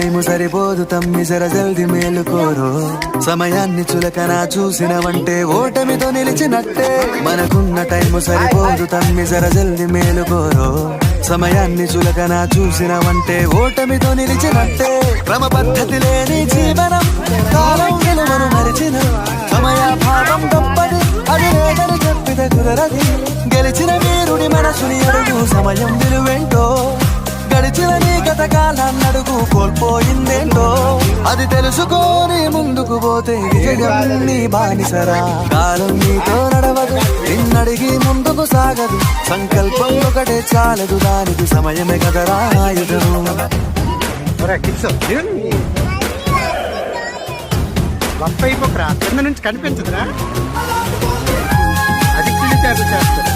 Time సరిపోదు తమ్మి జర జల్ది మేలుకోరో. సమయాన్ని చులకన చూసినవంటే ఓటమితో నిలిచినట్టే. మనకున్న టైము సరిపోదు తమ్మి జర జల్ది మేలుకోరో. సమయాన్ని చులకన చూసినవంటే ఓటమితో నిలిచినట్టే. క్రమ పద్ధతి లేని జీవనం కాలం విలువను మరిచిన. సమయాభావం గొప్పది అది లేదని చెప్పిన కుదరది. గెలిచిన వీరుడి మనసుని అడుగు సమయం విలువేంటో. గడిచిన నీ గత కాలాన్నడుగు కోల్పోయిందేంటో. అది తెలుసుకొని ముందుకు పోతే విజయం నీ బానిసరా. కాలం నీతో నడవదు నిన్నడిగి ముందుకు సాగదు. సంకల్పం ఒకటే చాలదు దానికి సమయమే కదరా ఆయుధము. అయిపోకరా కింద నుంచి కనిపించదురా. అది చేస్తారు.